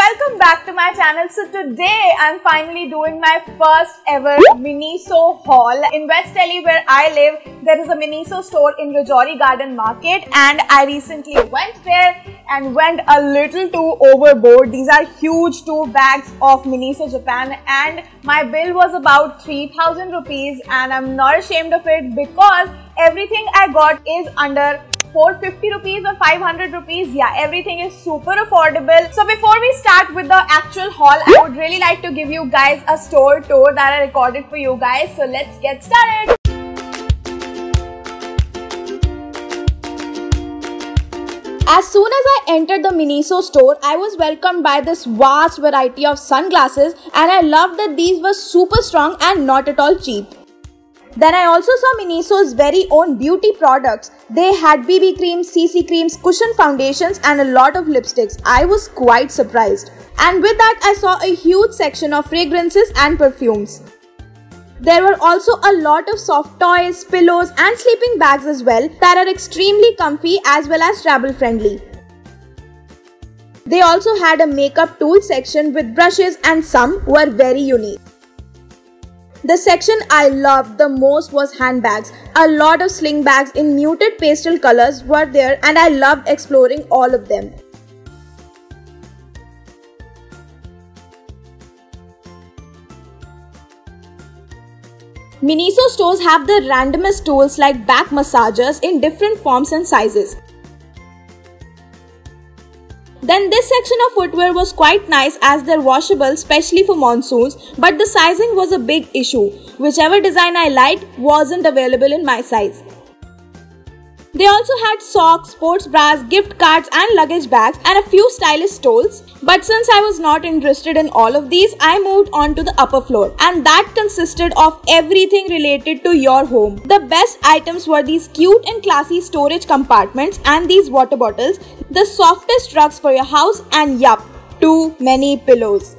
welcome back to my channel. So today I'm finally doing my first ever Miniso haul. In West Delhi where I live, there is a Miniso store in Rajouri Garden Market and I recently went there and went a little too overboard. These are huge 2 bags of Miniso Japan and my bill was about 3000 rupees and I'm not ashamed of it because everything I got is under 450 rupees or 500 rupees. Yeah, everything is super affordable. So before we start with the actual haul, I would really like to give you guys a store tour that I recorded for you guys. So let's get started. As soon as I entered the Miniso store, I was welcomed by this vast variety of sunglasses and I loved that these were super strong and not at all cheap. Then I also saw Miniso's very own beauty products. They had BB creams, CC creams, cushion foundations and a lot of lipsticks. I was quite surprised. And with that I saw a huge section of fragrances and perfumes. There were also a lot of soft toys, pillows and sleeping bags as well that are extremely comfy as well as travel friendly. They also had a makeup tool section with brushes and some were very unique. The section I loved the most was handbags. A lot of sling bags in muted pastel colors were there and I loved exploring all of them. Miniso stores have the randomest tools like back massagers in different forms and sizes. Then this section of footwear was quite nice as they're washable, especially for monsoons, but the sizing was a big issue. Whichever design I liked wasn't available in my size. They also had socks, sports bras, gift cards and luggage bags and a few stylish stoles. But since I was not interested in all of these, I moved on to the upper floor and that consisted of everything related to your home. The best items were these cute and classy storage compartments and these water bottles, the softest rugs for your house and yup, too many pillows.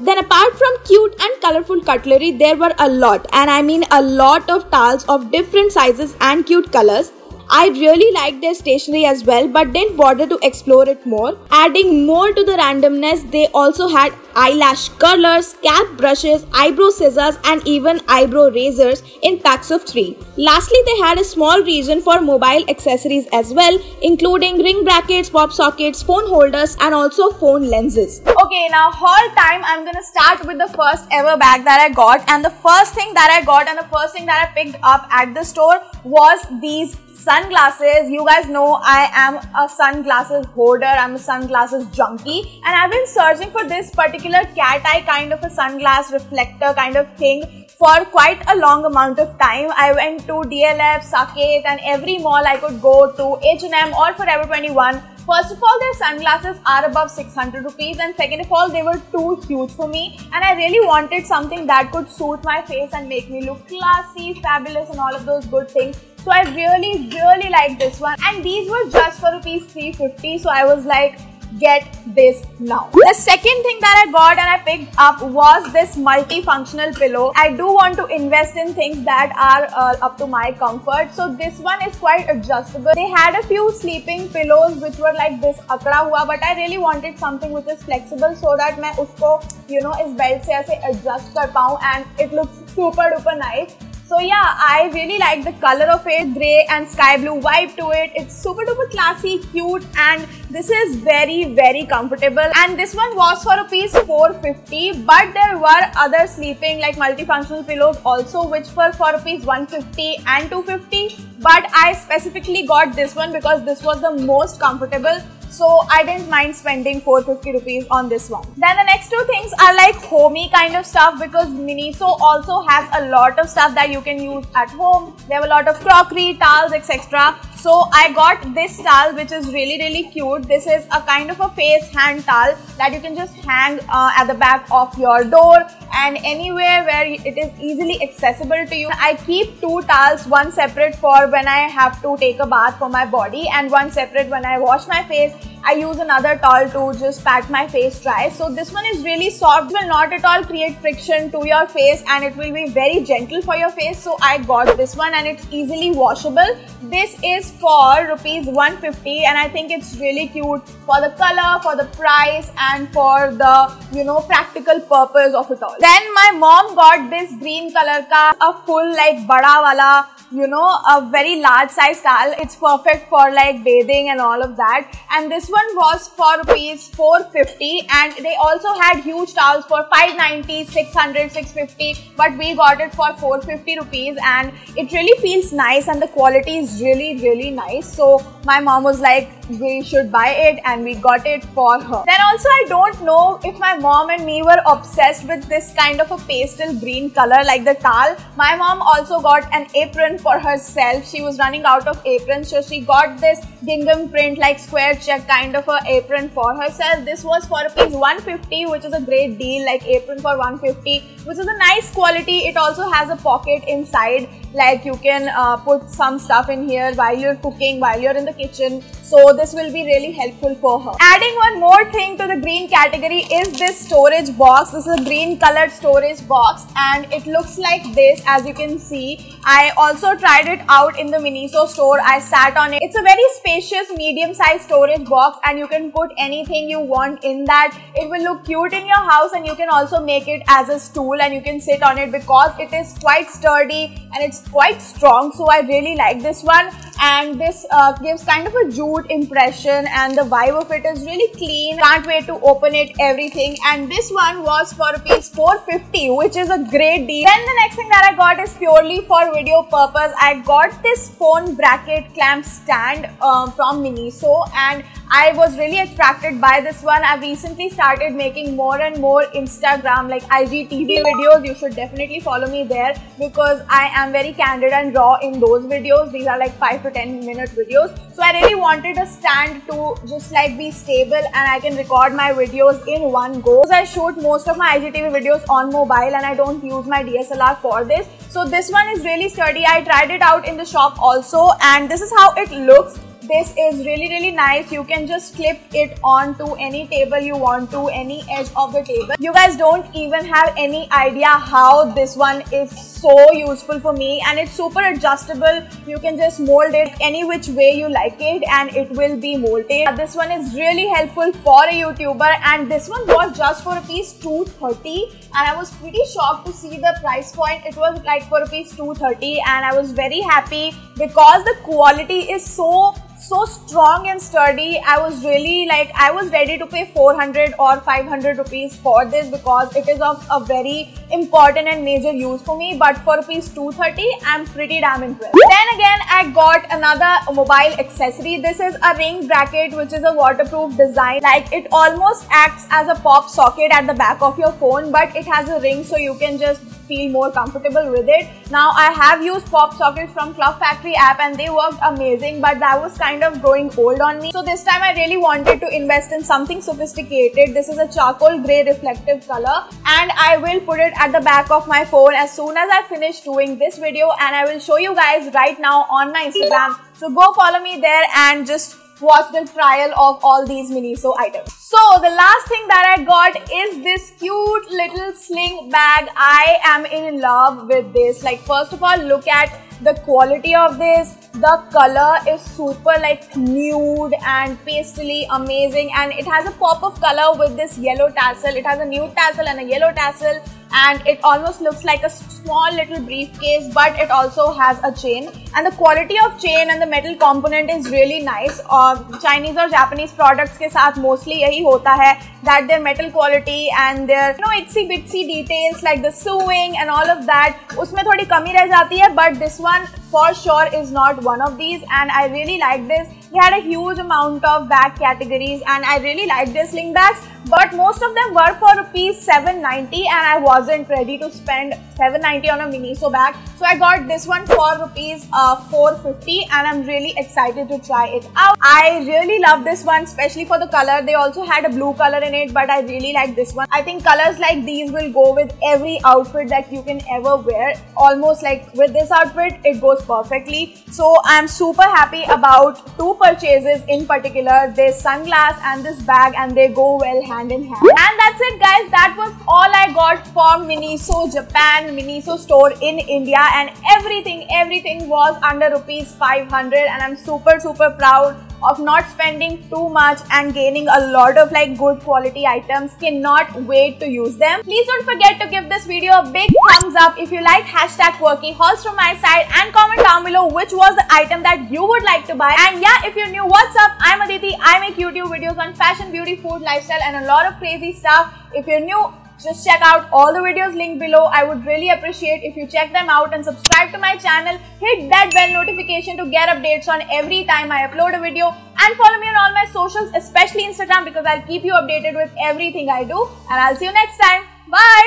Then apart from cute and colorful cutlery, there were a lot, and I mean a lot of towels of different sizes and cute colors. I really liked their stationery as well but didn't bother to explore it more. Adding more to the randomness, they also had eyelash curlers, scalp brushes, eyebrow scissors and even eyebrow razors in packs of 3. Lastly, they had a small region for mobile accessories as well, including ring brackets, pop sockets, phone holders and also phone lenses. Okay, now haul time. I'm gonna start with the first ever bag that I got, and the first thing that I got and the first thing that I picked up at the store was these sunglasses. You guys know I am a sunglasses hoarder, I'm a sunglasses junkie and I've been searching for this particular cat eye kind of a sunglass reflector kind of thing for quite a long amount of time. I went to DLF, Saket and every mall I could go to, H&M or Forever 21. First of all, their sunglasses are above 600 rupees and second of all, they were too huge for me and I really wanted something that could suit my face and make me look classy, fabulous and all of those good things. So I really liked this one and these were just for rupees 350, so I was like, get this now. The second thing that I got and I picked up was this multifunctional pillow. I do want to invest in things that are up to my comfort, so this one is quite adjustable. They had a few sleeping pillows which were like this akda hua, but I really wanted something which is flexible so that मैं उसको इस belt से ऐसे adjust कर पाऊँ and it looks super duper nice. So yeah, I really like the color of it, grey and sky blue vibe to it. It's super duper classy, cute and this is very comfortable. And this one was for rupees 450 but there were other sleeping like multifunctional pillows also which were for rupees 150 and 250. But I specifically got this one because this was the most comfortable. So I didn't mind spending 450 rupees on this one. Then the next two things are like homey kind of stuff because Miniso also has a lot of stuff that you can use at home. They have a lot of crockery, towels, etc. So I got this towel which is really cute. This is a kind of a face hand towel that you can just hang at the back of your door and anywhere where it is easily accessible to you. I keep 2 towels, one separate for when I have to take a bath for my body and one separate when I wash my face I use another towel to just pat my face dry. So this one is really soft, will not at all create friction to your face, and it will be very gentle for your face. So I got this one, and it's easily washable. This is for rupees 150, and I think it's really cute for the color, for the price, and for the practical purpose of it all. Then my mom got this green color ka, a full like bada wala, a very large size towel. It's perfect for like bathing and all of that. And this one was for rupees 450, and they also had huge towels for 590, 600, 650, but we got it for 450 rupees, and it really feels nice, and the quality is really nice. So my mom was like, we should buy it, and we got it for her. Then also, I don't know if my mom and me were obsessed with this kind of a pastel green color like the towel. My mom also got an apron for herself. She was running out of aprons, so she got this gingham print like square check kind of a apron for herself. This was for rupees 150, which is a great deal, like apron for 150, which is a nice quality. It also has a pocket inside, like you can put some stuff in here while you're cooking, while you're in the kitchen. So this will be really helpful for her. Adding one more thing to the green category is this storage box. This is a green colored storage box, and it looks like this, as you can see. I also tried it out in the Miniso store. I sat on it. It's a very spacious medium sized storage box, and you can put anything you want in that. It will look cute in your house, and you can also make it as a stool, and you can sit on it because it is quite sturdy and it's quite strong. So I really like this one, and this gives kind of a jute impression, and the vibe of it is really clean. Can't wait to open it, everything. And this one was for rupees 450, which is a great deal. Then the next thing that I got is purely for video purpose. I got this phone bracket clamp stand from Miniso, and I was really attracted by this one. I've recently started making more and more Instagram like IGTV videos. You should definitely follow me there because I am very candid and raw in those videos. These are like 5 to 10 minute videos. So I really wanted a stand to just like be stable and I can record my videos in one go. So I shoot most of my IGTV videos on mobile and I don't use my DSLR for this. So this one is really sturdy. I tried it out in the shop also, and this is how it looks. This is really nice. You can just clip it onto any table you want to, any edge of the table. You guys don't even have any idea how this one is so useful for me, and it's super adjustable. You can just mold it any which way you like it and it will be molded. This one is really helpful for a YouTuber, and this one was just for rupees 230, and I was pretty shocked to see the price point. It was like for rupees 230, and I was very happy because the quality is so strong and sturdy. I was really like, I was ready to pay 400 or 500 rupees for this because it is of a very important and major use for me. But for rupees 230, I'm pretty damn impressed. Then again, I got another mobile accessory. This is a ring bracket, which is a waterproof design. Like, it almost acts as a pop socket at the back of your phone, but it has a ring, so you can just feel more comfortable with it. Now, I have used pop sockets from Club Factory app and they worked amazing, but that was kind of growing old on me. So this time I really wanted to invest in something sophisticated. This is a charcoal grey reflective color, and I will put it at the back of my phone as soon as I finish doing this video, and I will show you guys right now on my Instagram. So go follow me there and just watch the trial of all these Miniso items. So the last thing that I got is this cute little sling bag. I am in love with this. Like, first of all, look at the quality of this. The color is super like nude and pastely, amazing, and it has a pop of color with this yellow tassel. It has a nude tassel and a yellow tassel, and it almost looks like a small little briefcase, but it also has a chain, and the quality of chain and the metal component is really nice. Chinese or Japanese products के साथ mostly यही होता है that their metal quality and their itsy bitsy details like the sewing and all of that, उसमें थोड़ी कमी रह जाती है, but this one for sure is not one of these, and I really like this. They had a huge amount of bag categories, and I really like their sling bags, but most of them were for rupees 790, and I wasn't ready to spend 790 on a Miniso bag. So I got this one for rupees 450, and I'm really excited to try it out. I really love this one, especially for the color. They also had a blue color in it, but I really like this one. I think colors like these will go with every outfit that you can ever wear. Almost like with this outfit, it goes perfectly. So I'm super happy about two purchases in particular, this sunglass and this bag, and they go well hand in hand. And that's it guys, that was all I got from Miniso Japan, Miniso store in India, and everything was under rupees 500, and I'm super proud of not spending too much and gaining a lot of like good quality items. Cannot wait to use them. Please don't forget to give this video a big thumbs up if you like #QuirkyHauls from my side, and comment down below which was the item that you would like to buy. And yeah, if you're new, what's up? I'm Aditi. I make YouTube videos on fashion, beauty, food, lifestyle and a lot of crazy stuff. If you're new, just check out all the videos linked below. I would really appreciate if you check them out and subscribe to my channel. Hit that bell notification to get updates on every time I upload a video, and follow me on all my socials, especially Instagram, because I'll keep you updated with everything I do. And I'll see you next time. Bye!